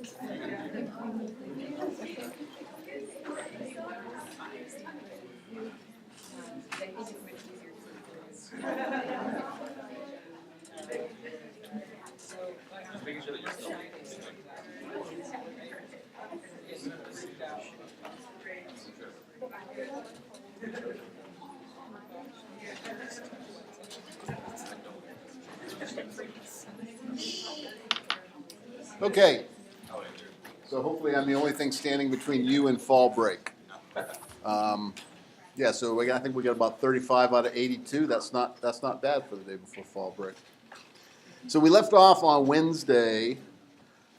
Just making sure that you're still. Okay, so hopefully I'm the only thing standing between you and fall break. Yeah, so I think we got about 35 out of 82. That's not bad for the day before fall break. So we left off on Wednesday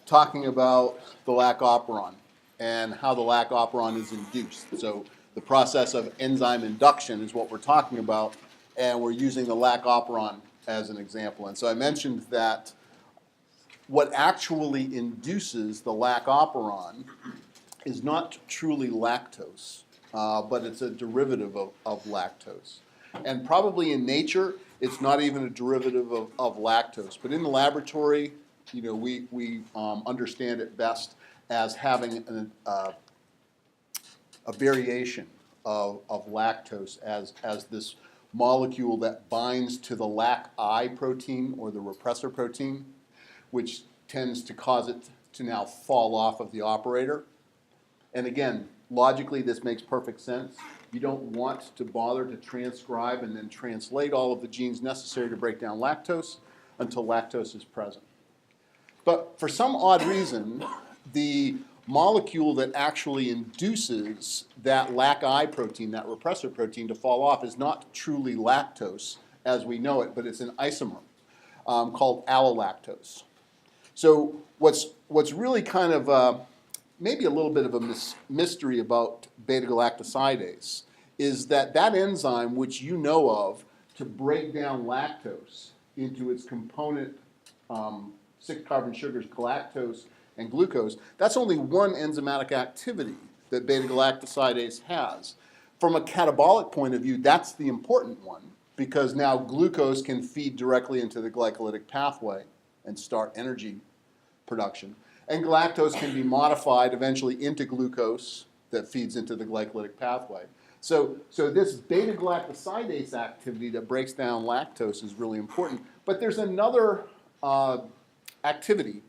talking about the lac operon and how the lac operon is induced. So the process of enzyme induction is what we're talking about, and we're using the lac operon as an example. And so I mentioned that what actually induces the lac operon is not truly lactose, but it's a derivative of lactose. And probably in nature, it's not even a derivative of lactose. But in the laboratory, you know, we understand it best as having a variation of lactose as this molecule that binds to the lac-I protein or the repressor protein, which tends to cause it to now fall off of the operator. And again, logically, this makes perfect sense. You don't want to bother to transcribe and then translate all of the genes necessary to break down lactose until lactose is present. But for some odd reason, the molecule that actually induces that lac-I protein, that repressor protein, to fall off is not truly lactose as we know it, but it's an isomer called allolactose. So what's really kind of maybe a little bit of a mystery about beta-galactosidase is that enzyme, which you know of, to break down lactose into its component 6-carbon sugars, galactose and glucose, that's only one enzymatic activity that beta-galactosidase has. From a catabolic point of view, that's the important one, because now glucose can feed directly into the glycolytic pathway and start energy production. And galactose can be modified eventually into glucose that feeds into the glycolytic pathway. So this beta-galactosidase activity that breaks down lactose is really important. But there's another activity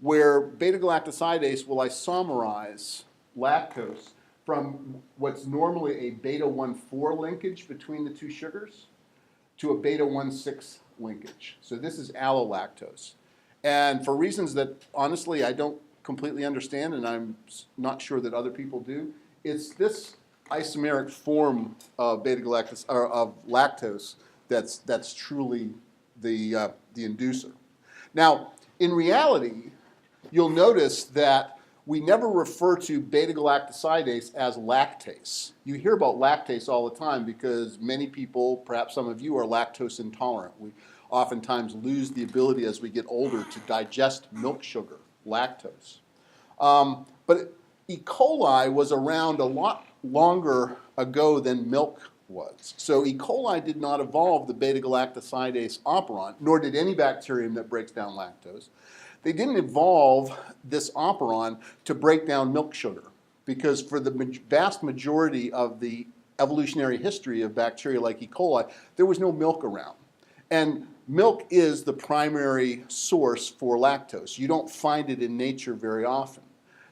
where beta-galactosidase will isomerize lactose from what's normally a beta-1,4 linkage between the two sugars to a beta-1,6 linkage. So this is allolactose. And for reasons that honestly I don't completely understand, and I'm not sure that other people do, it's this isomeric form of beta-galactose or of lactose that's truly the inducer. Now, in reality, you'll notice that we never refer to beta-galactosidase as lactase. You hear about lactase all the time because many people, perhaps some of you, are lactose intolerant. We oftentimes lose the ability as we get older to digest milk sugar, lactose. But E. coli was around a lot longer ago than milk was. So E. coli did not evolve the beta-galactosidase operon, nor did any bacterium that breaks down lactose. They didn't evolve this operon to break down milk sugar, because for the vast majority of the evolutionary history of bacteria like E. coli, there was no milk around. And milk is the primary source for lactose. You don't find it in nature very often.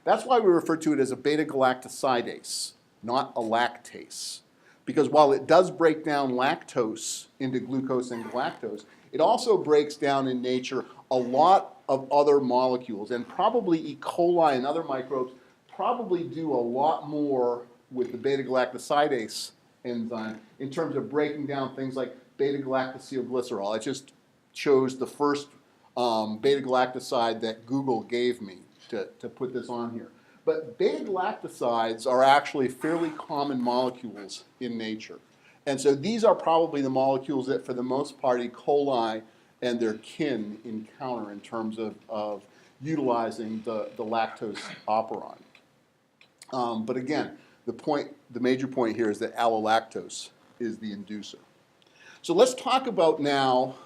That's why we refer to it as a beta-galactosidase, not a lactase. Because while it does break down lactose into glucose and galactose, it also breaks down in nature a lot of other molecules. And probably E. coli and other microbes probably do a lot more with the beta-galactosidase enzyme in terms of breaking down things like beta-galactosylglycerol. I just chose the first beta-galactoside that Google gave me to put this on here. But beta-galactosides are actually fairly common molecules in nature. And so these are probably the molecules that, for the most part, E. coli and their kin encounter in terms of utilizing the lactose operon. But again, the major point here is that allolactose is the inducer. So let's talk about now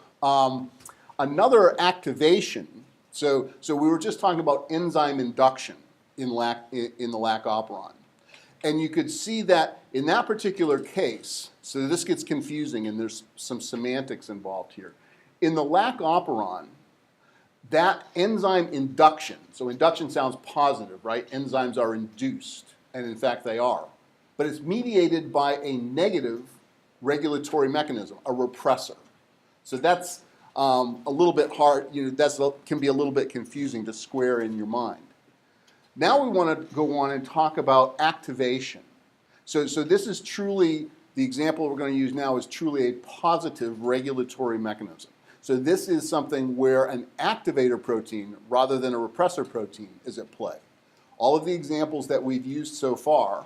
another activation So we were just talking about enzyme induction in the lac operon. And you could see that in that particular case, so this gets confusing and there's some semantics involved here. In the lac operon, that enzyme induction, so induction sounds positive, right? Enzymes are induced, and in fact they are. But it's mediated by a negative regulatory mechanism, a repressor. So that's a little bit hard, can be a little bit confusing to square in your mind. Now we want to go on and talk about activation. So this is truly, the example we're going to use now is truly a positive regulatory mechanism. So this is something where an activator protein rather than a repressor protein is at play. All of the examples that we've used so far,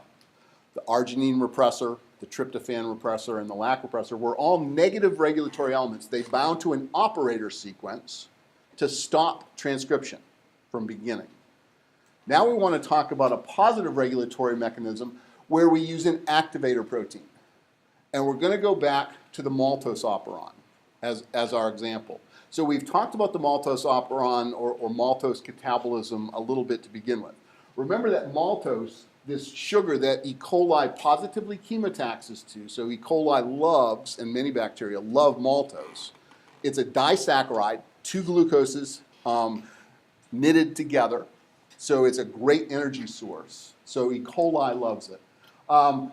the arginine repressor, the tryptophan repressor, and the lac repressor, were all negative regulatory elements. They bound to an operator sequence to stop transcription from beginning. Now we want to talk about a positive regulatory mechanism where we use an activator protein. And we're going to go back to the maltose operon as our example. So we've talked about the maltose operon or maltose catabolism a little bit to begin with. Remember that maltose, this sugar that E. coli positively chemotaxes to, so E. coli loves, and many bacteria love maltose. It's a disaccharide, 2 glucoses knitted together. So it's a great energy source. So E. coli loves it.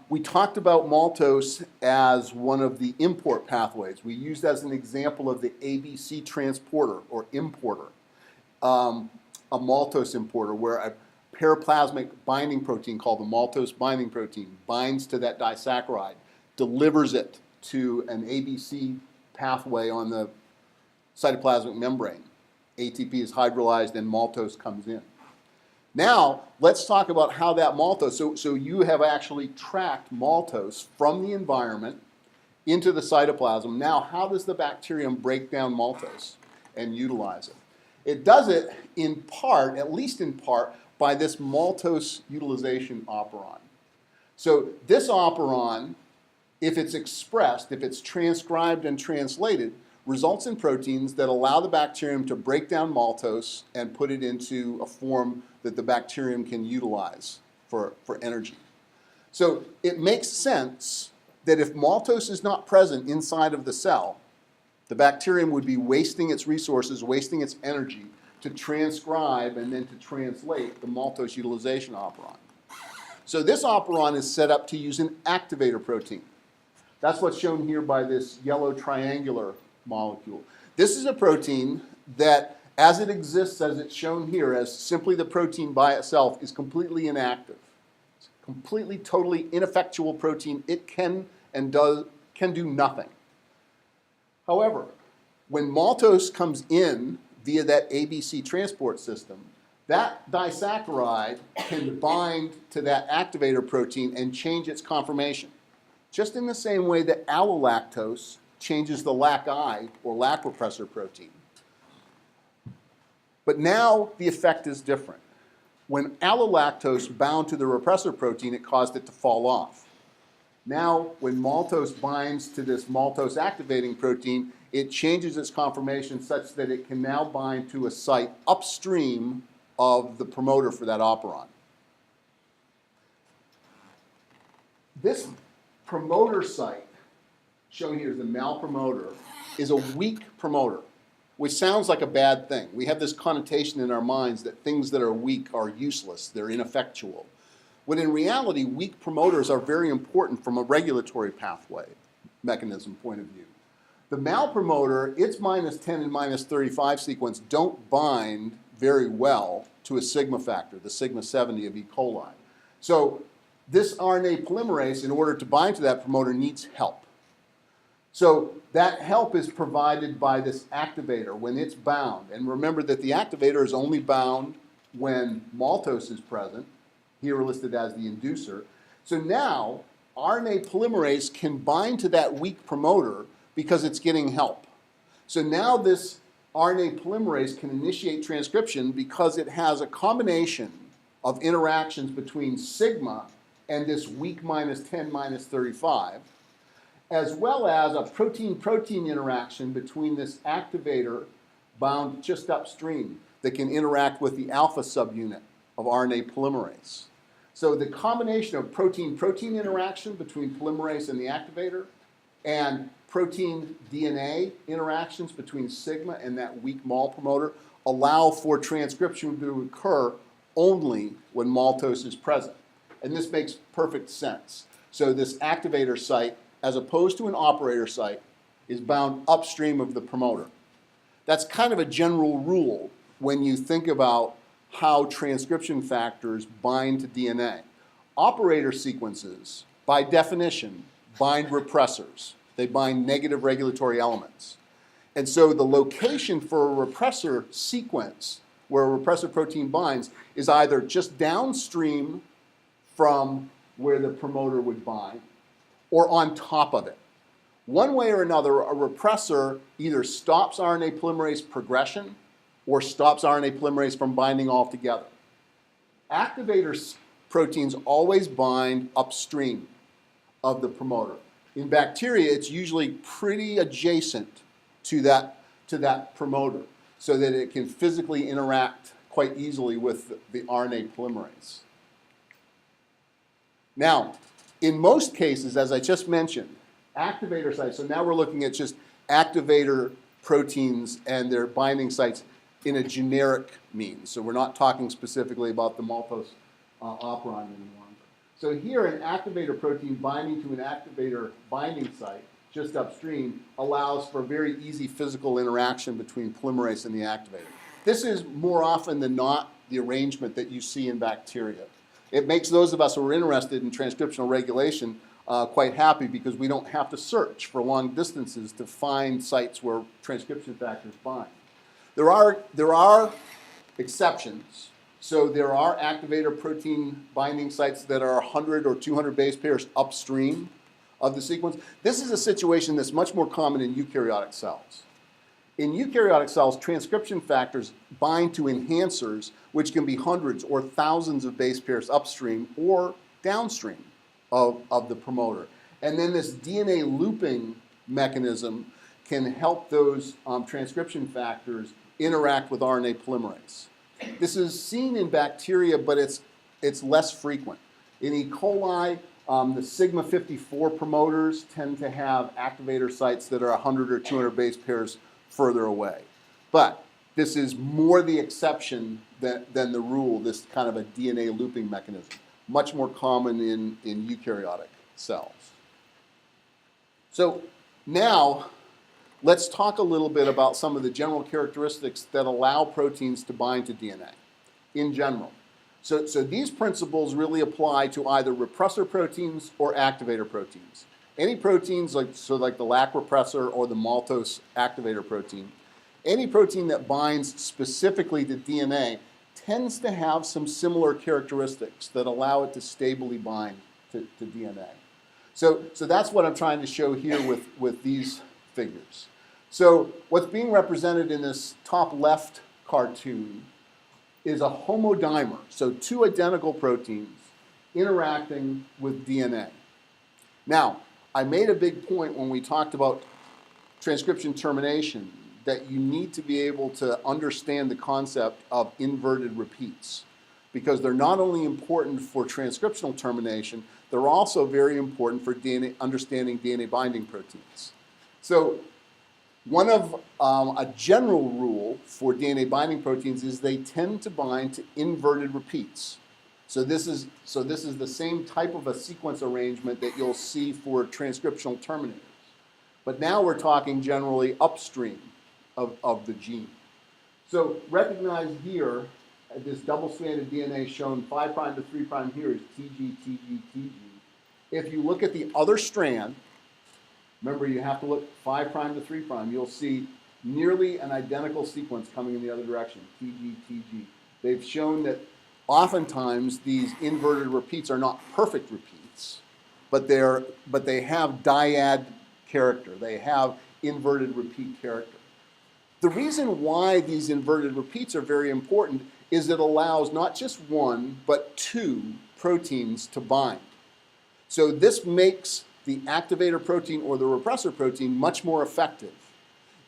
We talked about maltose as one of the import pathways. We used as an example of the ABC transporter or importer, a maltose importer where a paraplasmic binding protein called the maltose binding protein binds to that disaccharide, delivers it to an ABC pathway on the cytoplasmic membrane. ATP is hydrolyzed and maltose comes in. Now, let's talk about how that maltose, so you have actually tracked maltose from the environment into the cytoplasm. Now, how does the bacterium break down maltose and utilize it? It does it in part, at least in part, by this maltose utilization operon. So this operon, if it's expressed, if it's transcribed and translated, results in proteins that allow the bacterium to break down maltose and put it into a form that the bacterium can utilize for energy. So it makes sense that if maltose is not present inside of the cell, the bacterium would be wasting its resources, wasting its energy to transcribe and then to translate the maltose utilization operon. So this operon is set up to use an activator protein. That's what's shown here by this yellow triangular molecule. This is a protein that, as it exists, as it's shown here, as simply the protein by itself, is completely inactive. It's a completely, totally ineffectual protein. It can do nothing. However, when maltose comes in via that ABC transport system, that disaccharide can bind to that activator protein and change its conformation. Just in the same way that allolactose changes the lac-I or lac repressor protein. But now the effect is different. When allolactose bound to the repressor protein, it caused it to fall off. Now, when maltose binds to this maltose activating protein, it changes its conformation such that it can now bind to a site upstream of the promoter for that operon. This promoter site, shown here as the malpromoter, is a weak promoter, which sounds like a bad thing. We have this connotation in our minds that things that are weak are useless, they're ineffectual. When in reality, weak promoters are very important from a regulatory pathway mechanism point of view. The malpromoter, its -10 and -35 sequence don't bind very well to a sigma factor, the sigma 70 of E. coli. So this RNA polymerase, in order to bind to that promoter, needs help. So that help is provided by this activator when it's bound. And remember that the activator is only bound when maltose is present, here listed as the inducer. So now RNA polymerase can bind to that weak promoter because it's getting help. So now this RNA polymerase can initiate transcription because it has a combination of interactions between sigma and this weak -10, -35, as well as a protein-protein interaction between this activator bound just upstream. that can interact with the alpha subunit of RNA polymerase. So the combination of protein-protein interaction between polymerase and the activator and protein-DNA interactions between sigma and that weak MAL promoter allow for transcription to occur only when maltose is present. And this makes perfect sense. So this activator site, as opposed to an operator site, is bound upstream of the promoter. That's kind of a general rule when you think about how transcription factors bind to DNA. Operator sequences, by definition, bind repressors. They bind negative regulatory elements. And so the location for a repressor sequence where a repressor protein binds is either just downstream from where the promoter would bind or on top of it. One way or another, a repressor either stops RNA polymerase progression or stops RNA polymerase from binding altogether. Activator proteins always bind upstream of the promoter. In bacteria, it's usually pretty adjacent to that promoter so that it can physically interact quite easily with the RNA polymerase. Now, in most cases, as I just mentioned, activator sites, so now we're looking at just activator proteins and their binding sites in a generic means. So we're not talking specifically about the maltose operon anymore. So here, an activator protein binding to an activator binding site just upstream allows for very easy physical interaction between polymerase and the activator. This is more often than not the arrangement that you see in bacteria. It makes those of us who are interested in transcriptional regulation quite happy because we don't have to search for long distances to find sites where transcription factors bind. There are exceptions. So there are activator protein binding sites that are 100 or 200 base pairs upstream of the sequence. This is a situation that's much more common in eukaryotic cells. In eukaryotic cells, transcription factors bind to enhancers, which can be hundreds or thousands of base pairs upstream or downstream of the promoter. And then this DNA looping mechanism can help those transcription factors interact with RNA polymerase. This is seen in bacteria, but it's less frequent. In E. coli, the sigma 54 promoters tend to have activator sites that are 100 or 200 base pairs further away. But this is more the exception than the rule, this kind of a DNA looping mechanism. Much more common in eukaryotic cells. So now, let's talk a little bit about some of the general characteristics that allow proteins to bind to DNA in general. So these principles really apply to either repressor proteins or activator proteins. Any proteins like the LAC repressor or the maltose activator protein, any protein that binds specifically to DNA tends to have some similar characteristics that allow it to stably bind to DNA. So that's what I'm trying to show here with these figures. So what's being represented in this top left cartoon is a homodimer, so two identical proteins interacting with DNA. Now, I made a big point when we talked about transcription termination that you need to be able to understand the concept of inverted repeats because they're not only important for transcriptional termination, they're also very important for understanding DNA binding proteins. So one of a general rule for DNA binding proteins is they tend to bind to inverted repeats. So this is the same type of a sequence arrangement that you'll see for transcriptional terminators. But now we're talking generally upstream of the gene. So recognize here, this double-stranded DNA shown 5' to 3' here is TG, TG, TG. If you look at the other strand, remember you have to look 5' to 3', you'll see nearly an identical sequence coming in the other direction, TG, TG. They've shown that oftentimes these inverted repeats are not perfect repeats, but they have dyad character. They have inverted repeat character. The reason why these inverted repeats are very important is it allows not just one, but two proteins to bind. So this makes the activator protein or the repressor protein much more effective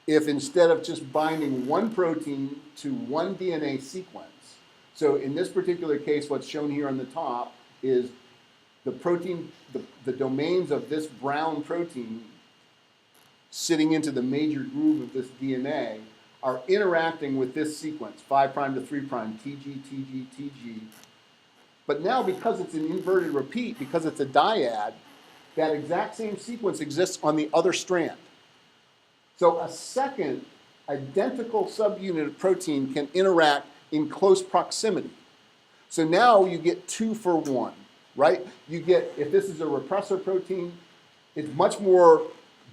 if instead of just binding one protein to one DNA sequence, so in this particular case, what's shown here on the top is the protein, the domains of this brown protein sitting into the major groove of this DNA are interacting with this sequence, 5' to 3', TG, TG, TG. But now because it's an inverted repeat, because it's a dyad, that exact same sequence exists on the other strand. So a second identical subunit of protein can interact in close proximity. So now you get 2 for 1, right? You get, if this is a repressor protein, it's much more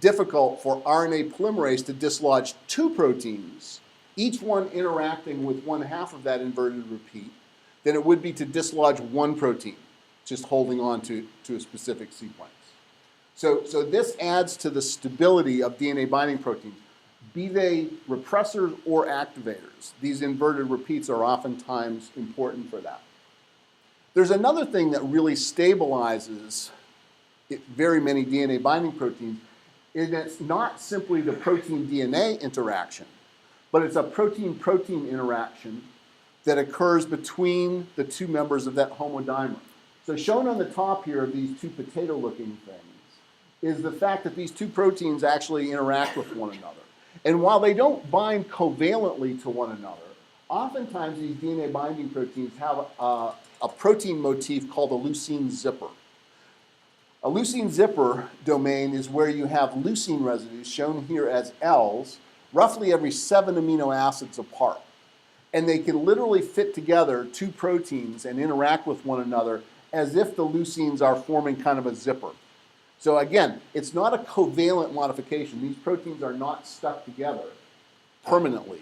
difficult for RNA polymerase to dislodge 2 proteins, each one interacting with 1/2 of that inverted repeat, than it would be to dislodge 1 protein, just holding on to a specific sequence. So this adds to the stability of DNA binding proteins, be they repressors or activators. These inverted repeats are oftentimes important for that. There's another thing that really stabilizes very many DNA binding proteins, and it's not simply the protein-DNA interaction, but it's a protein-protein interaction that occurs between the 2 members of that homodimer. So shown on the top here of these 2 potato-looking things is the fact that these 2 proteins actually interact with one another. And while they don't bind covalently to one another, oftentimes these DNA binding proteins have a protein motif called a leucine zipper. A leucine zipper domain is where you have leucine residues, shown here as L's, roughly every 7 amino acids apart. And they can literally fit together 2 proteins and interact with one another as if the leucines are forming kind of a zipper. So again, it's not a covalent modification. These proteins are not stuck together permanently,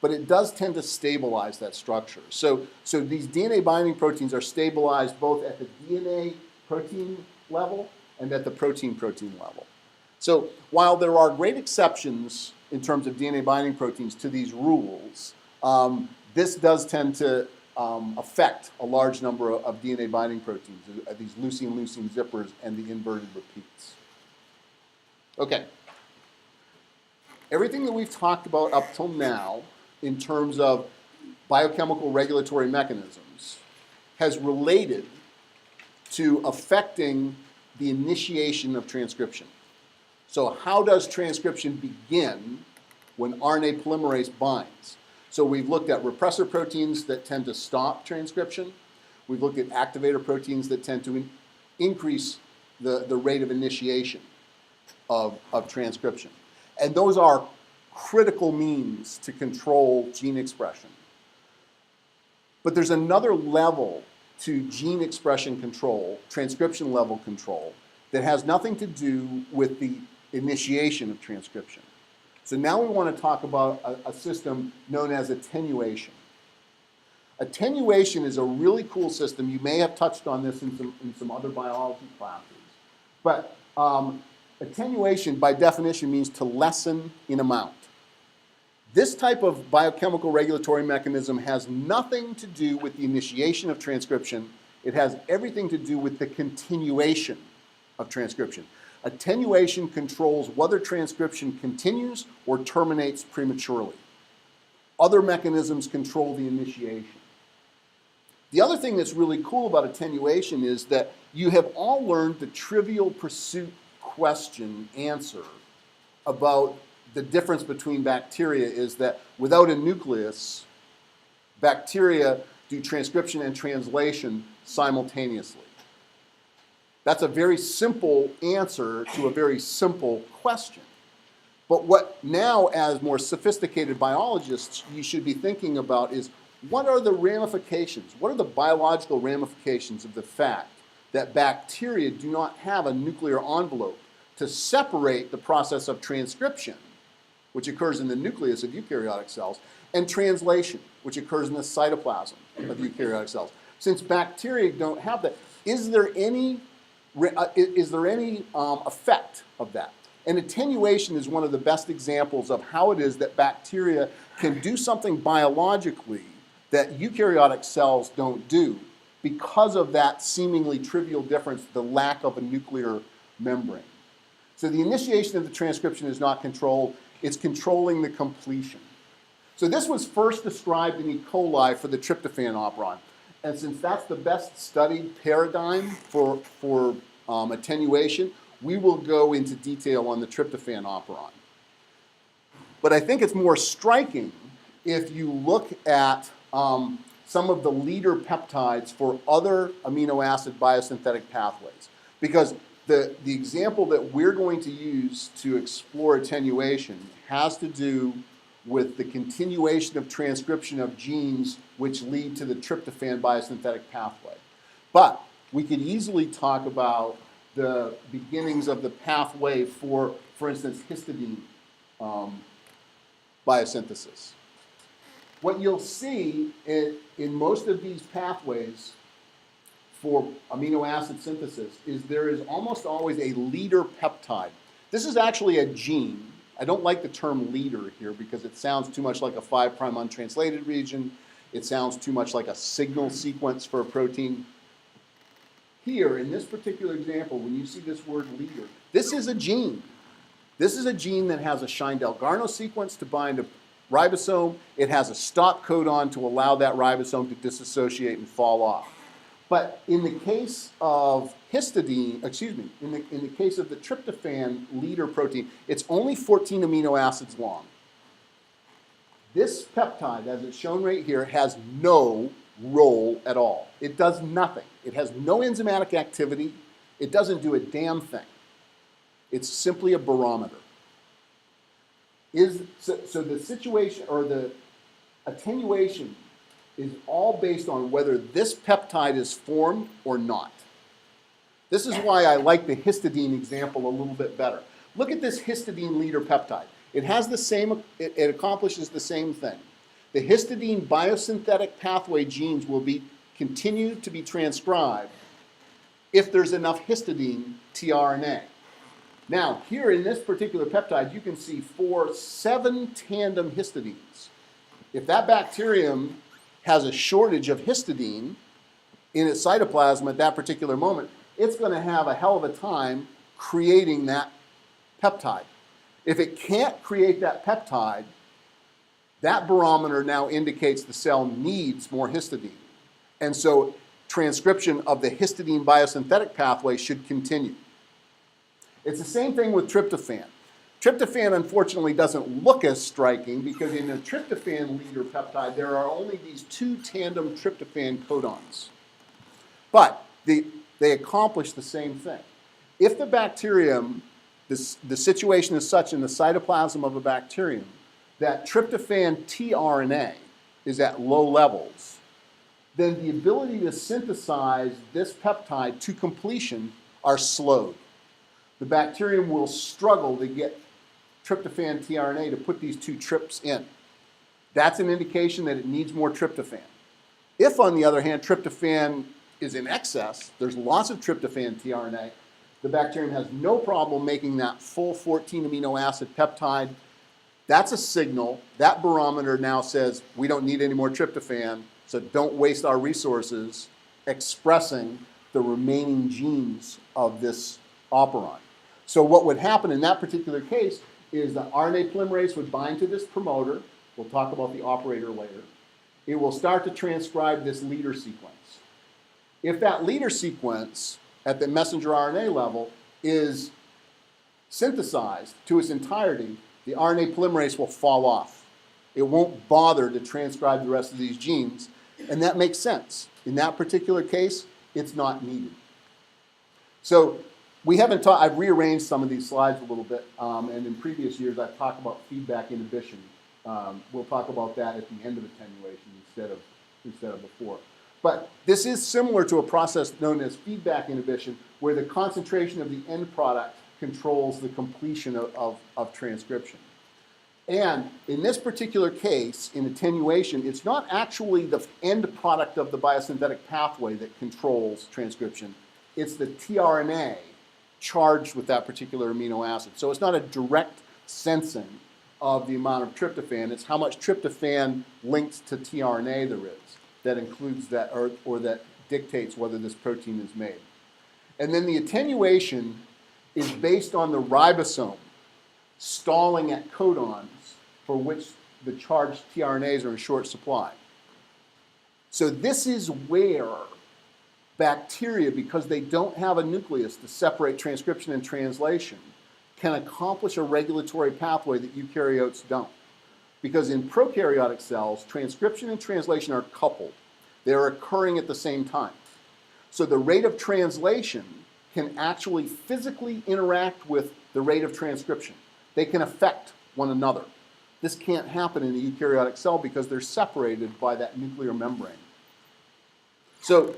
but it does tend to stabilize that structure. So these DNA binding proteins are stabilized both at the DNA protein level and at the protein-protein level. So while there are great exceptions in terms of DNA binding proteins to these rules, this does tend to affect a large number of DNA binding proteins, these leucine zippers and the inverted repeats. Okay. Everything that we've talked about up till now in terms of biochemical regulatory mechanisms has related to affecting the initiation of transcription. So how does transcription begin when RNA polymerase binds? So we've looked at repressor proteins that tend to stop transcription. We've looked at activator proteins that tend to increase the rate of initiation of transcription. And those are critical means to control gene expression. But there's another level to gene expression control, transcription level control, that has nothing to do with the initiation of transcription. So now we want to talk about a system known as attenuation. Attenuation is a really cool system. You may have touched on this in some other biology classes. But attenuation, by definition, means to lessen in amount. This type of biochemical regulatory mechanism has nothing to do with the initiation of transcription. It has everything to do with the continuation of transcription. Attenuation controls whether transcription continues or terminates prematurely. Other mechanisms control the initiation. The other thing that's really cool about attenuation is that you have all learned the Trivial Pursuit question answer about the difference between bacteria is that without a nucleus, bacteria do transcription and translation simultaneously. That's a very simple answer to a very simple question. But what now, as more sophisticated biologists, you should be thinking about is what are the ramifications? What are the biological ramifications of the fact that bacteria do not have a nuclear envelope to separate the process of transcription, which occurs in the nucleus of eukaryotic cells, and translation, which occurs in the cytoplasm of eukaryotic cells? Since bacteria don't have that, is there any effect of that? And attenuation is one of the best examples of how it is that bacteria can do something biologically that eukaryotic cells don't do because of that seemingly trivial difference, the lack of a nuclear membrane. So the initiation of the transcription is not controlled, It's controlling the completion. So this was first described in E. coli for the tryptophan operon. And since that's the best studied paradigm for attenuation, we will go into detail on the tryptophan operon. But I think it's more striking if you look at some of the leader peptides for other amino acid biosynthetic pathways. Because the example that we're going to use to explore attenuation has to do with the continuation of transcription of genes which lead to the tryptophan biosynthetic pathway. But we could easily talk about the beginnings of the pathway for instance, histidine biosynthesis. What you'll see in most of these pathways for amino acid synthesis is there is almost always a leader peptide. This is actually a gene. I don't like the term leader here because it sounds too much like a 5' untranslated region. It sounds too much like a signal sequence for a protein. Here, in this particular example, when you see this word leader, this is a gene. This is a gene that has a Shine-Dalgarno sequence to bind a ribosome. It has a stop codon to allow that ribosome to dissociate and fall off. But in the case of histidine, in the case of the tryptophan leader protein, it's only 14 amino acids long. This peptide, as it's shown right here, has no role at all. It does nothing. It has no enzymatic activity. It doesn't do a damn thing. It's simply a barometer. So the situation or the attenuation is all based on whether this peptide is formed or not. This is why I like the histidine example a little bit better. Look at this histidine leader peptide. It has the same, it accomplishes the same thing. The histidine biosynthetic pathway genes will continue to be transcribed if there's enough histidine tRNA. Now, here in this particular peptide, you can see 7 tandem histidines. If that bacterium has a shortage of histidine in its cytoplasm at that particular moment, it's going to have a hell of a time creating that peptide. If it can't create that peptide, that barometer now indicates the cell needs more histidine. And so transcription of the histidine biosynthetic pathway should continue. It's the same thing with tryptophan. Tryptophan, unfortunately, doesn't look as striking because in the tryptophan leader peptide, there are only these 2 tandem tryptophan codons. But they accomplish the same thing. If the bacterium, the situation is such in the cytoplasm of a bacterium that tryptophan tRNA is at low levels, then the ability to synthesize this peptide to completion are slowed. The bacterium will struggle to get tryptophan tRNA to put these 2 trips in. That's an indication that it needs more tryptophan. If, on the other hand, tryptophan is in excess, there's lots of tryptophan tRNA, the bacterium has no problem making that full 14 amino acid peptide. That's a signal. That barometer now says we don't need any more tryptophan, so don't waste our resources expressing the remaining genes of this operon. So what would happen in that particular case is the RNA polymerase would bind to this promoter. We'll talk about the operator later. It will start to transcribe this leader sequence. If that leader sequence at the messenger RNA level is synthesized to its entirety, the RNA polymerase will fall off. It won't bother to transcribe the rest of these genes, and that makes sense. In that particular case, it's not needed. So we haven't talked, I've rearranged some of these slides a little bit, and in previous years I've talked about feedback inhibition. We'll talk about that at the end of attenuation instead of before. But this is similar to a process known as feedback inhibition, where the concentration of the end product controls the completion of transcription. And in this particular case, in attenuation, it's not actually the end product of the biosynthetic pathway that controls transcription. It's the tRNA charged with that particular amino acid. So it's not a direct sensing of the amount of tryptophan. It's how much tryptophan linked to tRNA there is that includes that or that dictates whether this protein is made. And then the attenuation is based on the ribosome. stalling at codons for which the charged tRNAs are in short supply. So this is where bacteria, because they don't have a nucleus to separate transcription and translation, can accomplish a regulatory pathway that eukaryotes don't. Because in prokaryotic cells, transcription and translation are coupled. They're occurring at the same time. So the rate of translation can actually physically interact with the rate of transcription. They can affect one another. This can't happen in a eukaryotic cell because they're separated by that nuclear membrane. So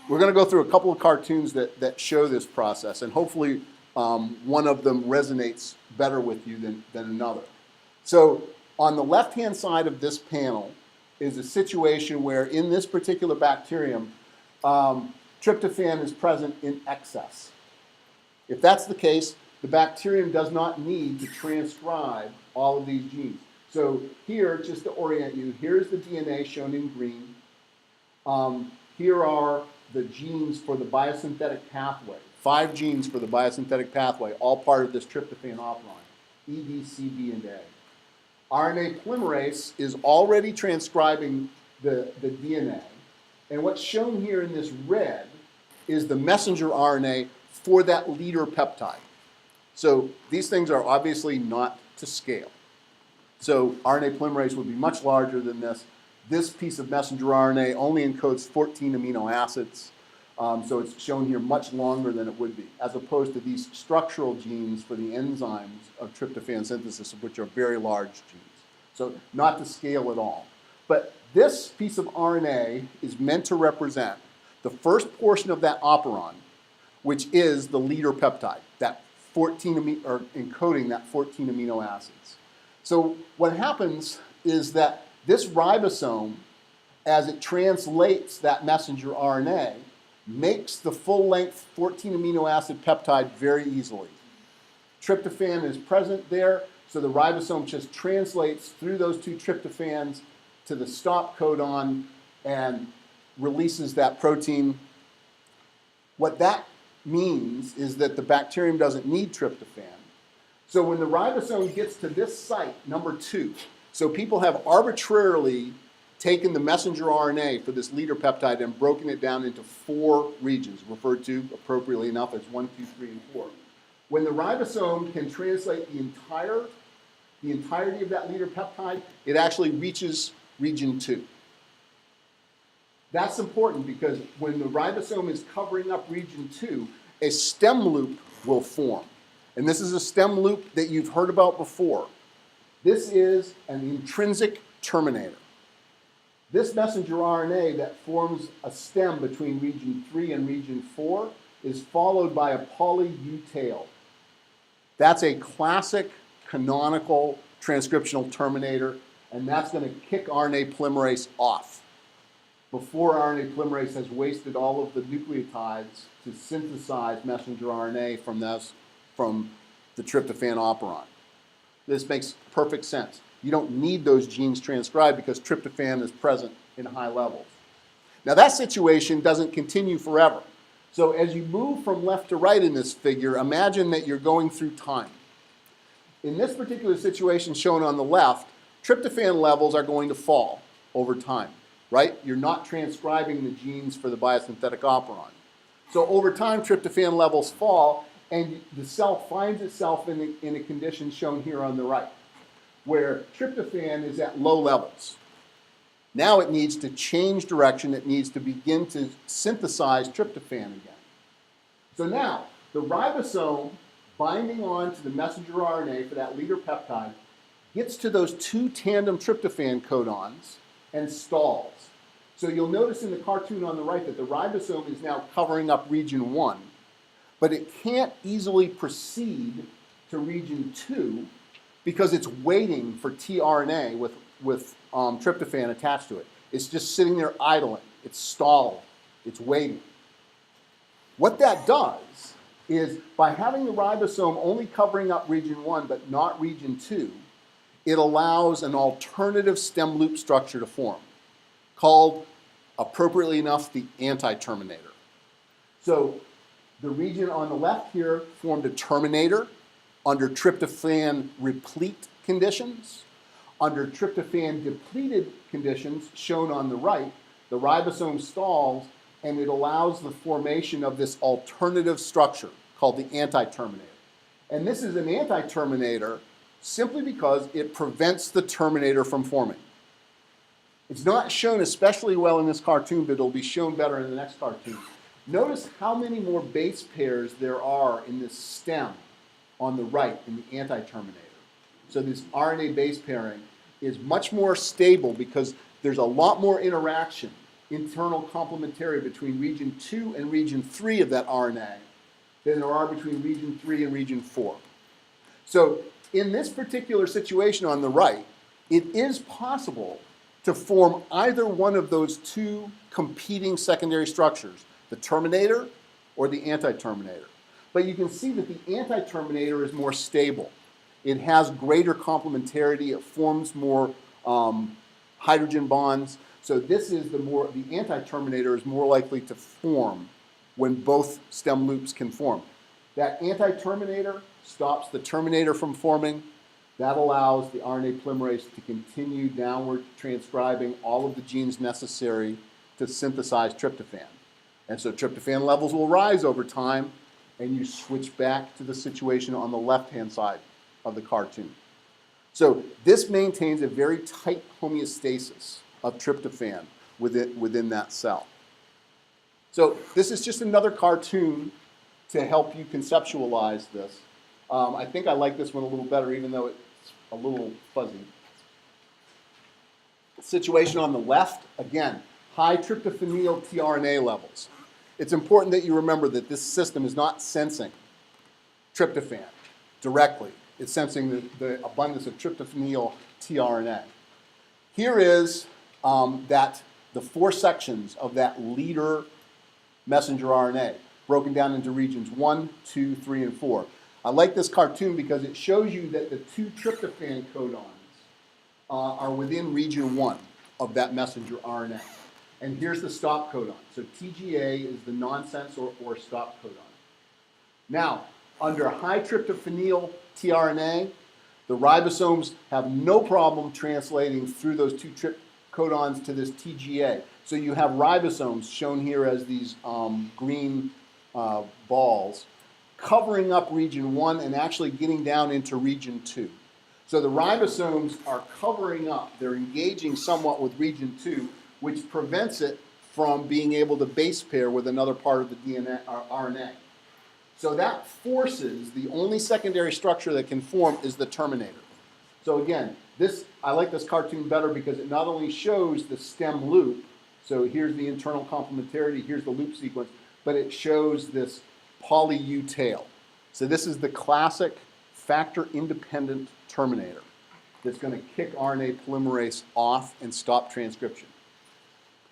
we're going to go through a couple of cartoons that show this process, and hopefully one of them resonates better with you than another. So on the left-hand side of this panel is a situation where in this particular bacterium, tryptophan is present in excess. If that's the case, the bacterium does not need to transcribe all of these genes. So here, just to orient you, here's the DNA shown in green. Here are the genes for the biosynthetic pathway. 5 genes for the biosynthetic pathway, all part of this tryptophan operon, E, D, C, B, and A. RNA polymerase is already transcribing the DNA. And what's shown here in this red is the messenger RNA for that leader peptide. So these things are obviously not to scale. So RNA polymerase would be much larger than this. This piece of messenger RNA only encodes 14 amino acids. So it's shown here much longer than it would be, as opposed to these structural genes for the enzymes of tryptophan synthesis, which are very large genes. So not to scale at all. But this piece of RNA is meant to represent the first portion of that operon, which is the leader peptide, that encoding that 14 amino acids. So what happens is that this ribosome, as it translates that messenger RNA, makes the full-length 14 amino acid peptide very easily. Tryptophan is present there, so the ribosome just translates through those 2 tryptophans to the stop codon and releases that protein. What that means is that the bacterium doesn't need tryptophan. So when the ribosome gets to this site, number 2, so people have arbitrarily taken the messenger RNA for this leader peptide and broken it down into 4 regions, referred to appropriately enough as 1, 2, 3, and 4. When the ribosome can translate the entirety of that leader peptide, it actually reaches region 2. That's important because when the ribosome is covering up region 2, a stem loop will form. And this is a stem loop that you've heard about before. This is an intrinsic terminator. This messenger RNA that forms a stem between region 3 and region 4 is followed by a poly-U tail. That's a classic canonical transcriptional terminator, and that's going to kick RNA polymerase off before RNA polymerase has wasted all of the nucleotides to synthesize messenger RNA from the tryptophan operon. This makes perfect sense. You don't need those genes transcribed because tryptophan is present in high levels. Now that situation doesn't continue forever. So as you move from left to right in this figure, imagine that you're going through time. In this particular situation shown on the left, tryptophan levels are going to fall over time, right? You're not transcribing the genes for the biosynthetic operon. So over time, tryptophan levels fall, and the cell finds itself in a condition shown here on the right, where tryptophan is at low levels. Now it needs to change direction. It needs to begin to synthesize tryptophan again. So now, the ribosome binding on to the messenger RNA for that leader peptide gets to those 2 tandem tryptophan codons and stalls. So you'll notice in the cartoon on the right that the ribosome is now covering up region 1, but it can't easily proceed to region 2 because it's waiting for tRNA with tryptophan attached to it. It's just sitting there idling. It's stalled. It's waiting. What that does is by having the ribosome only covering up region 1 but not region 2, it allows an alternative stem loop structure to form called, appropriately enough, the anti-terminator. So the region on the left here formed a terminator. under tryptophan replete conditions. Under tryptophan depleted conditions, shown on the right, the ribosome stalls and it allows the formation of this alternative structure called the anti-terminator. And this is an anti-terminator simply because it prevents the terminator from forming. It's not shown especially well in this cartoon, but it'll be shown better in the next cartoon. Notice how many more base pairs there are in this stem on the right in the anti-terminator. So this RNA base pairing is much more stable because there's a lot more interaction, internal complementary between region 2 and region 3 of that RNA than there are between region 3 and region 4. So in this particular situation on the right, it is possible to form either one of those two competing secondary structures, the terminator or the anti-terminator. But you can see that the anti-terminator is more stable. It has greater complementarity. It forms more hydrogen bonds. So this is the anti-terminator is more likely to form when both stem loops can form. That anti-terminator stops the terminator from forming. That allows the RNA polymerase to continue downward transcribing all of the genes necessary to synthesize tryptophan. And so tryptophan levels will rise over time, and you switch back to the situation on the left-hand side of the cartoon. So this maintains a very tight homeostasis of tryptophan within that cell. So this is just another cartoon to help you conceptualize this. I think I like this one a little better, even though it's a little fuzzy. The situation on the left, again, high tryptophaneal tRNA levels. It's important that you remember that this system is not sensing tryptophan directly. It's sensing the abundance of tryptophaneal tRNA. Here is the 4 sections of that leader messenger RNA, broken down into regions 1, 2, 3, and 4. I like this cartoon because it shows you that the 2 tryptophan codons are within region 1 of that messenger RNA. And here's the stop codon. So TGA is the nonsense or stop codon. Now, under high tryptophaneal tRNA, the ribosomes have no problem translating through those 2 trip codons to this TGA. So you have ribosomes shown here as these green balls covering up region 1 and actually getting down into region 2. So the ribosomes are covering up, they're engaging somewhat with region 2, which prevents it from being able to base pair with another part of the DNA or RNA. So that forces the only secondary structure that can form is the terminator. So again, I like this cartoon better because it not only shows the stem loop, so here's the internal complementarity, here's the loop sequence, but it shows this poly-U tail. So this is the classic factor-independent terminator that's going to kick RNA polymerase off and stop transcription.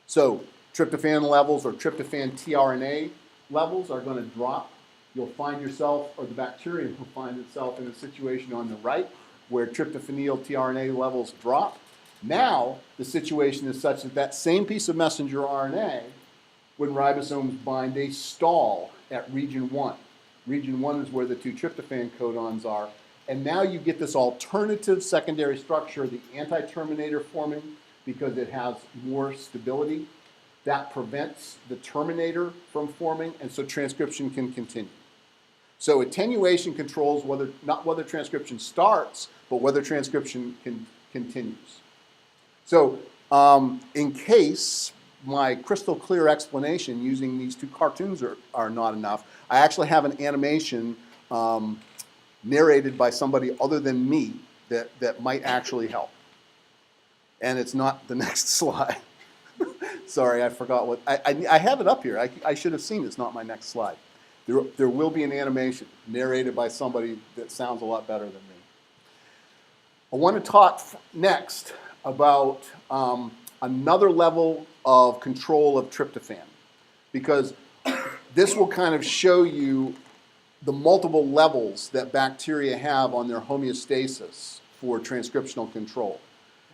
So tryptophan levels or tryptophan tRNA levels are going to drop. You'll find yourself, or the bacterium will find itself in a situation on the right where tryptophaneal tRNA levels drop. Now the situation is such that that same piece of messenger RNA, when ribosomes bind, they stall at region 1. Region 1 is where the 2 tryptophan codons are. And now you get this alternative secondary structure, the anti-terminator forming, because it has more stability. That prevents the terminator from forming, and so transcription can continue. So attenuation controls not whether transcription starts, but whether transcription continues. So in case my crystal clear explanation using these 2 cartoons are not enough, I actually have an animation narrated by somebody other than me that might actually help. And it's not the next slide. Sorry, I forgot what, I have it up here. I should have seen it. It's not my next slide. There will be an animation narrated by somebody that sounds a lot better than me. I want to talk next about another level of control of tryptophan, because this will kind of show you the multiple levels that bacteria have on their homeostasis for transcriptional control.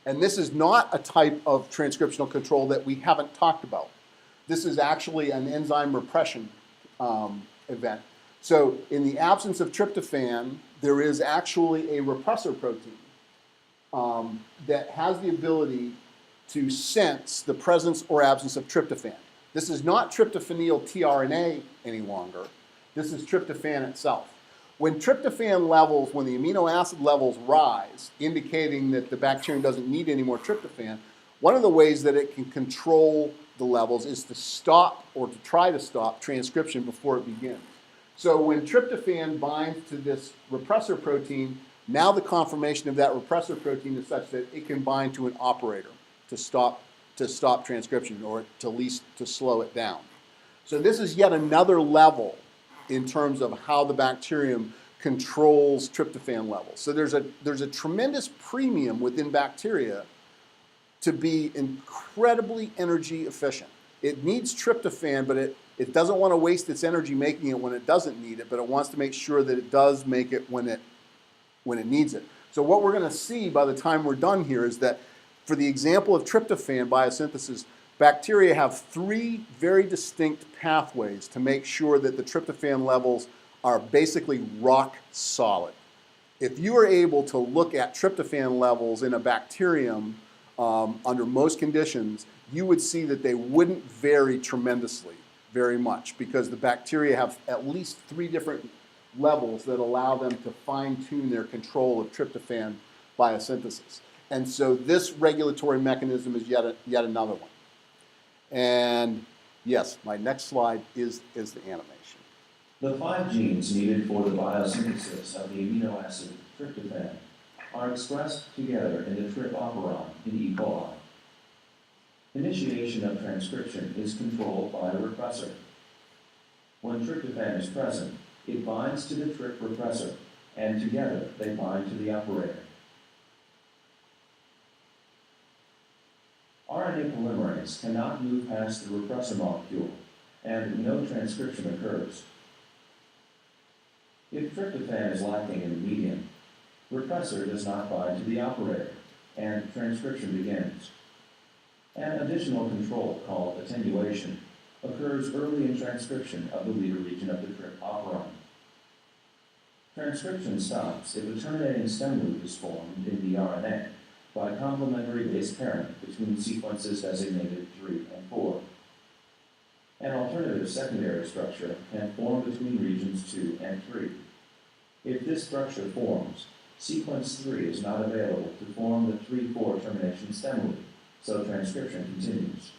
And this is not a type of transcriptional control that we haven't talked about. This is actually an enzyme repression event. So in the absence of tryptophan, there is actually a repressor protein that has the ability to sense the presence or absence of tryptophan. This is not tryptophaneal tRNA any longer. This is tryptophan itself. When tryptophan levels, when the amino acid levels rise, indicating that the bacterium doesn't need any more tryptophan, one of the ways that it can control the levels is to stop or to try to stop transcription before it begins. So when tryptophan binds to this repressor protein, now the conformation of that repressor protein is such that it can bind to an operator to stop transcription, or to at least to slow it down. So this is yet another level in terms of how the bacterium controls tryptophan levels. So there's a tremendous premium within bacteria to be incredibly energy efficient. It needs tryptophan, but it doesn't want to waste its energy making it when it doesn't need it, but it wants to make sure that it does make it when it needs it. So what we're going to see by the time we're done here is that for the example of tryptophan biosynthesis, bacteria have three very distinct pathways to make sure that the tryptophan levels are basically rock solid. If you are able to look at tryptophan levels in a bacterium under most conditions, you would see that they wouldn't vary tremendously, very much, because the bacteria have at least three different levels that allow them to fine-tune their control of tryptophan biosynthesis. And so this regulatory mechanism is yet another one. And yes, my next slide is the animation. The 5 genes needed for the biosynthesis of the amino acid tryptophan are expressed together in the trip operon in E. coli. Initiation of transcription is controlled by the repressor. When tryptophan is present, it binds to the trip repressor, and together they bind to the operator. RNA polymerase cannot move past the repressor molecule, and no transcription occurs. If tryptophan is lacking in the medium, repressor does not bind to the operator, and transcription begins. An additional control, called attenuation, occurs early in transcription of the leader region of the trip operon. Transcription stops if a terminating stem loop is formed in the RNA by complementary base pairing between sequences designated 3 and 4. An alternative secondary structure can form between regions 2 and 3. If this structure forms, sequence 3 is not available to form the 3-4 termination stem loop, so transcription continues.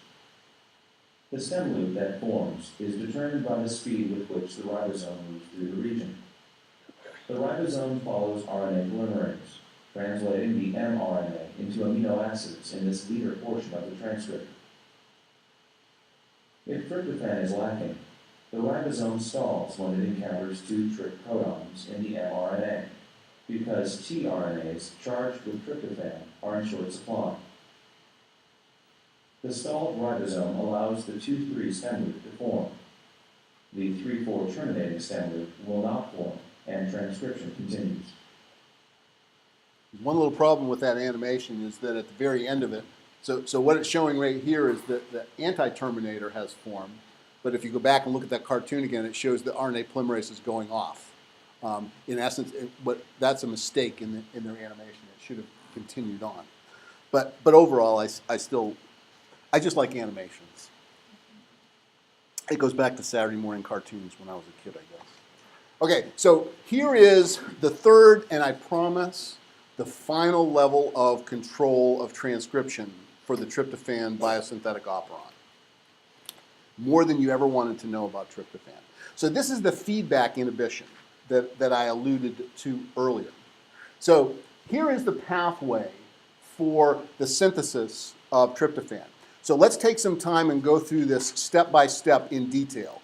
The stem loop that forms is determined by the speed with which the ribosome moves through the region. The ribosome follows RNA polymerase, translating the mRNA into amino acids in this leader portion of the transcript. If tryptophan is lacking, the ribosome stalls when it encounters 2 trip codons in the mRNA, because tRNAs charged with tryptophan are in short supply. The stalled ribosome allows the 2-3 stem loop to form. The 3-4 terminating stem loop will not form, and transcription continues. One little problem with that animation is that at the very end of it, so what it's showing right here is that the anti-terminator has formed, but if you go back and look at that cartoon again, it shows the RNA polymerase is going off. In essence, that's a mistake in their animation. It should have continued on. But overall, I just like animations. It goes back to Saturday morning cartoons when I was a kid, I guess. Okay, so here is the third, and I promise, the final level of control of transcription for the tryptophan biosynthetic operon. More than you ever wanted to know about tryptophan. So this is the feedback inhibition that I alluded to earlier. So here is the pathway for the synthesis of tryptophan. So let's take some time and go through this step by step in detail.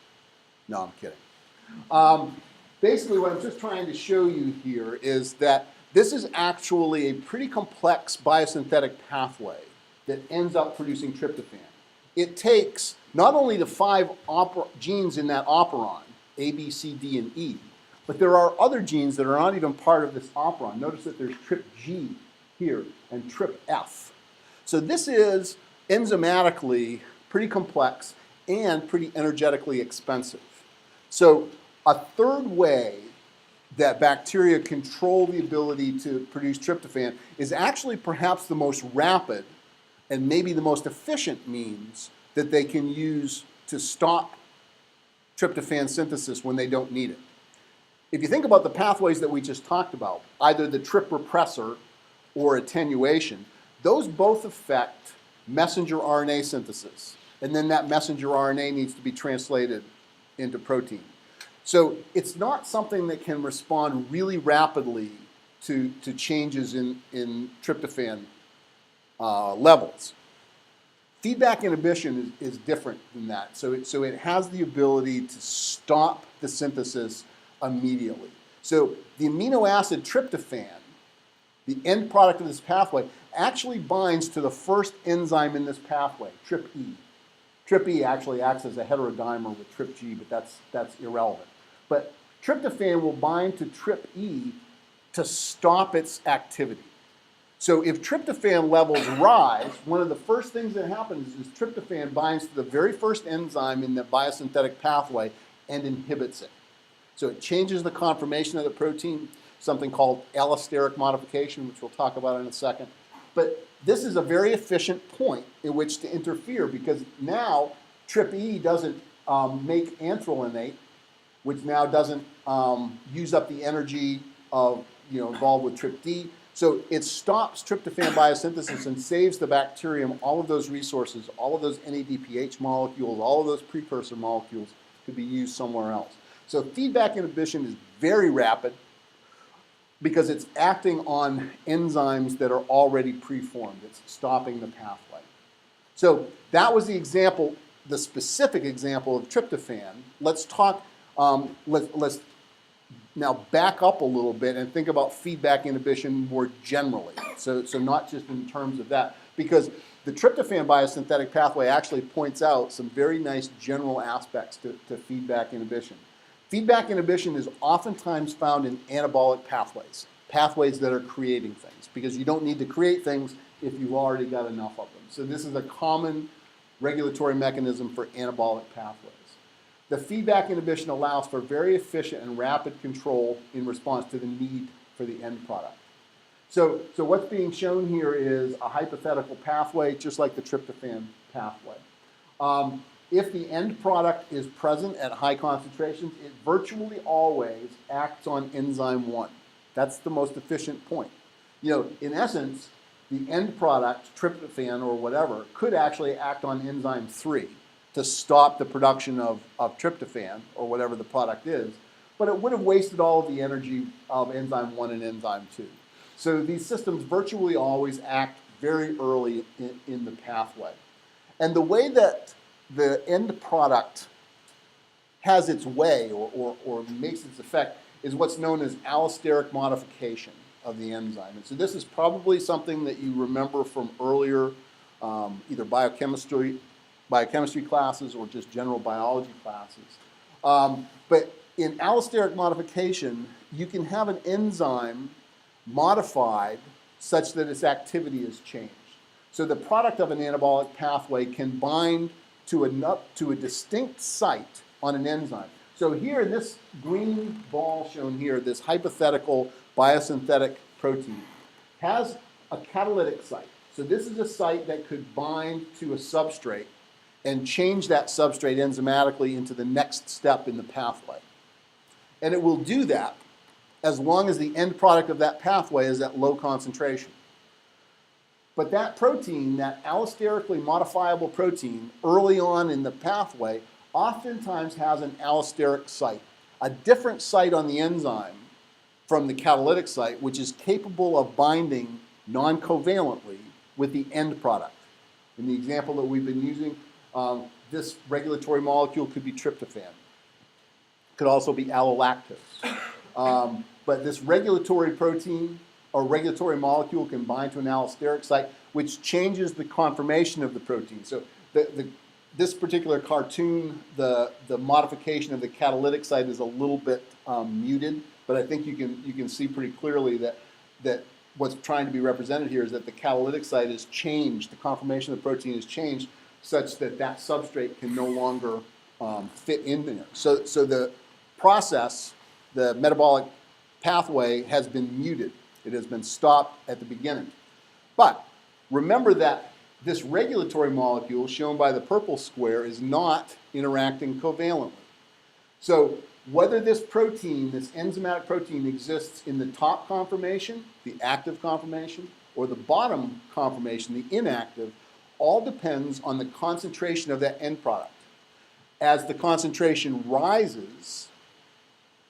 No, I'm kidding. Basically, what I'm just trying to show you here is that this is actually a pretty complex biosynthetic pathway that ends up producing tryptophan. It takes not only the 5 genes in that operon, A, B, C, D, and E, but there are other genes that are not even part of this operon. Notice that there's TRPG here and TRPF. So this is enzymatically pretty complex and pretty energetically expensive. So A third way that bacteria control the ability to produce tryptophan is actually perhaps the most rapid and maybe the most efficient means that they can use to stop tryptophan synthesis when they don't need it. If you think about the pathways that we just talked about, either the trip repressor or attenuation, those both affect messenger RNA synthesis. And then that messenger RNA needs to be translated into protein. So it's not something that can respond really rapidly to changes in tryptophan levels. Feedback inhibition is different than that. So it has the ability to stop the synthesis immediately. So the amino acid tryptophan, the end product of this pathway, actually binds to the first enzyme in this pathway, TRPE. TRPE actually acts as a heterodimer with TRPG, but that's irrelevant. But tryptophan will bind to TRPE to stop its activity. So if tryptophan levels rise, one of the first things that happens is tryptophan binds to the very first enzyme in the biosynthetic pathway and inhibits it. So it changes the conformation of the protein, something called allosteric modification, which we'll talk about in a second. But this is a very efficient point in which to interfere, because now TRPE doesn't make anthralenate, which now doesn't use up the energy of, involved with TRPD. So it stops tryptophan biosynthesis and saves the bacterium all of those resources, all of those NADPH molecules, all of those precursor molecules to be used somewhere else. So feedback inhibition is very rapid because it's acting on enzymes that are already preformed. It's stopping the pathway. So that was the example, the specific example of tryptophan. Let's talk, let's now back up a little bit and think about feedback inhibition more generally. So not just in terms of that, because the tryptophan biosynthetic pathway actually points out some very nice general aspects to feedback inhibition. Feedback inhibition is oftentimes found in anabolic pathways, pathways that are creating things, because you don't need to create things if you've already got enough of them. So this is a common regulatory mechanism for anabolic pathways. The feedback inhibition allows for very efficient and rapid control in response to the need for the end product. So what's being shown here is a hypothetical pathway, just like the tryptophan pathway. If the end product is present at high concentrations, it virtually always acts on enzyme 1. That's the most efficient point. In essence, the end product, tryptophan or whatever, could actually act on enzyme 3 to stop the production of tryptophan or whatever the product is, but it would have wasted all of the energy of enzyme 1 and enzyme 2. So these systems virtually always act very early in the pathway. And the way that the end product has its way or makes its effect is what's known as allosteric modification of the enzyme. And so this is probably something that you remember from earlier either biochemistry classes or just general biology classes. But in allosteric modification, you can have an enzyme modified such that its activity is changed. So the product of an anabolic pathway can bind to a distinct site on an enzyme. So here in this green ball shown here, this hypothetical biosynthetic protein has a catalytic site. So this is a site that could bind to a substrate and change that substrate enzymatically into the next step in the pathway. And it will do that as long as the end product of that pathway is at low concentration. But that protein, that allosterically modifiable protein, early on in the pathway, oftentimes has an allosteric site, a different site on the enzyme from the catalytic site, which is capable of binding non-covalently with the end product. In the example that we've been using, this regulatory molecule could be tryptophan. Could also be allolactose. But this regulatory protein or regulatory molecule can bind to an allosteric site, which changes the conformation of the protein. So this particular cartoon, the modification of the catalytic site is a little bit muted, but I think you can see pretty clearly that what's trying to be represented here is that the catalytic site is changed, the conformation of the protein is changed such that that substrate can no longer fit in there. So the process, the metabolic pathway, has been muted. It has been stopped at the beginning. But remember that this regulatory molecule, shown by the purple square, is not interacting covalently. So whether this protein, this enzymatic protein, exists in the top conformation, the active conformation, or the bottom conformation, the inactive, all depends on the concentration of that end product. As the concentration rises,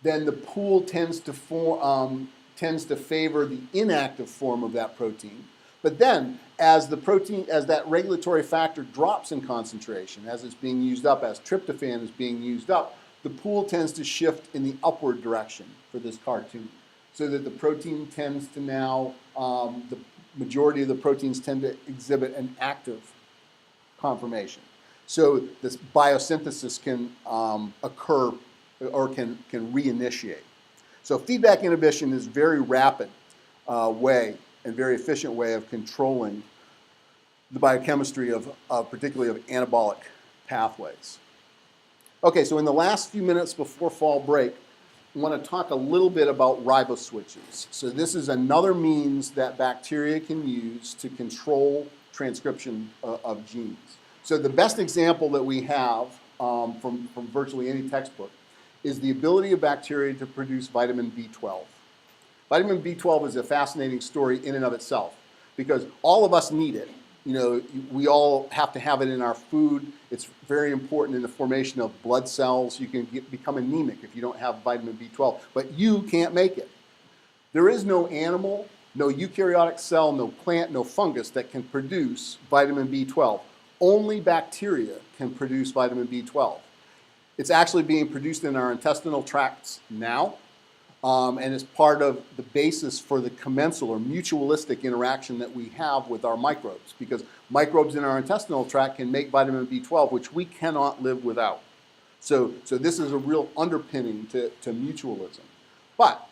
then the pool tends to favor the inactive form of that protein. But then, as that regulatory factor drops in concentration, as it's being used up, as tryptophan is being used up, the pool tends to shift in the upward direction for this cartoon, so that the protein tends to now, the majority of the proteins tend to exhibit an active conformation. So this biosynthesis can occur or can reinitiate. So feedback inhibition is a very rapid way and very efficient way of controlling the biochemistry of particularly of anabolic pathways. Okay, so in the last few minutes before fall break, I want to talk a little bit about riboswitches. So this is another means that bacteria can use to control transcription of genes. So the best example that we have from virtually any textbook is the ability of bacteria to produce vitamin B12. Vitamin B12 is a fascinating story in and of itself because all of us need it. You know, we all have to have it in our food. It's very important in the formation of blood cells. You can become anemic if you don't have vitamin B12, but you can't make it. There is no animal, no eukaryotic cell, no plant, no fungus that can produce vitamin B12. Only bacteria can produce vitamin B12. It's actually being produced in our intestinal tracts now, and is part of the basis for the commensal or mutualistic interaction that we have with our microbes, because microbes in our intestinal tract can make vitamin B12, which we cannot live without. So this is a real underpinning to mutualism. But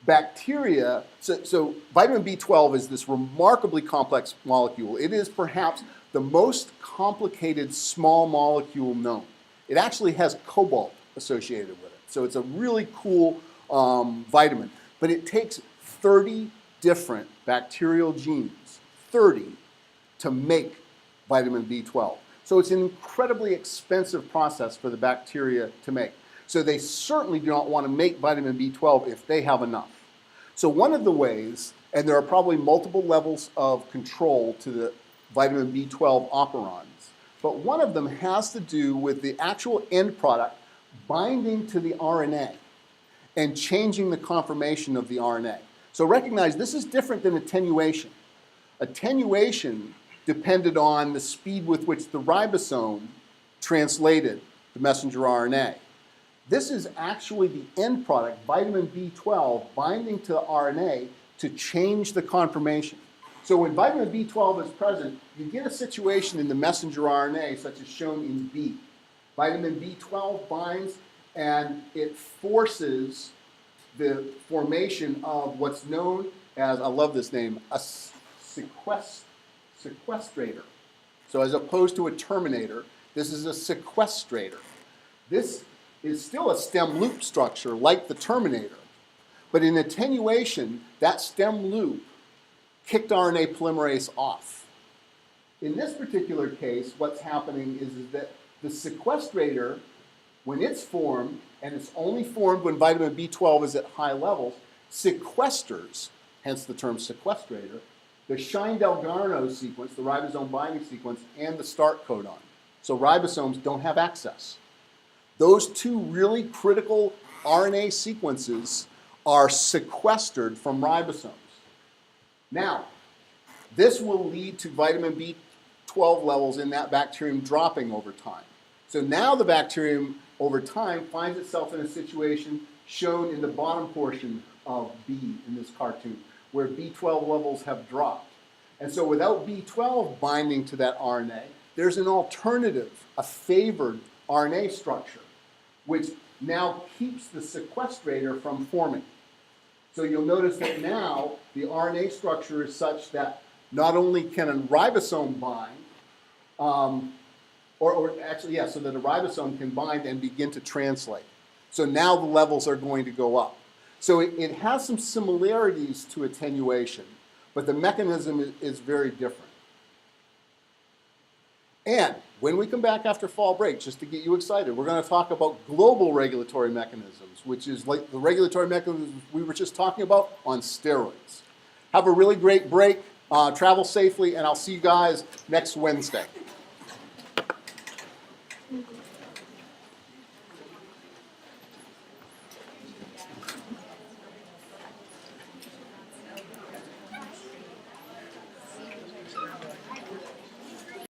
bacteria, so vitamin B12 is this remarkably complex molecule. It is perhaps the most complicated small molecule known. It actually has cobalt associated with it. So it's a really cool vitamin. But it takes 30 different bacterial genes, 30, to make vitamin B12. So it's an incredibly expensive process for the bacteria to make. So they certainly do not want to make vitamin B12 if they have enough. So one of the ways, and there are probably multiple levels of control to the vitamin B12 operons, but one of them has to do with the actual end product binding to the RNA and changing the conformation of the RNA. So recognize this is different than attenuation. Attenuation depended on the speed with which the ribosome translated the messenger RNA. This is actually the end product, vitamin B12, binding to the RNA to change the conformation. So when vitamin B12 is present, you get a situation in the messenger RNA, such as shown in B. Vitamin B12 binds and it forces the formation of what's known as, I love this name, a sequestrator. So as opposed to a terminator, this is a sequestrator. This is still a stem loop structure like the terminator, but in attenuation, that stem loop kicked RNA polymerase off. In this particular case, what's happening is that the sequestrator, when it's formed, and it's only formed when vitamin B12 is at high levels, sequesters, hence the term sequestrator, the Shine-Dalgarno sequence, the ribosome binding sequence, and the start codon. So ribosomes don't have access. Those two really critical RNA sequences are sequestered from ribosomes. Now, this will lead to vitamin B12 levels in that bacterium dropping over time. So now the bacterium, over time, finds itself in a situation shown in the bottom portion of B in this cartoon, where B12 levels have dropped. And so without B12 binding to that RNA, there's an alternative, a favored RNA structure, which now keeps the sequestrator from forming. So you'll notice that now the RNA structure is such that not only can a ribosome bind, so that a ribosome can bind and begin to translate. So now the levels are going to go up. So it has some similarities to attenuation, but the mechanism is very different. And when we come back after fall break, just to get you excited, we're going to talk about global regulatory mechanisms, which is like the regulatory mechanisms we were just talking about on steroids. Have a really great break, travel safely, and I'll see you guys next Wednesday.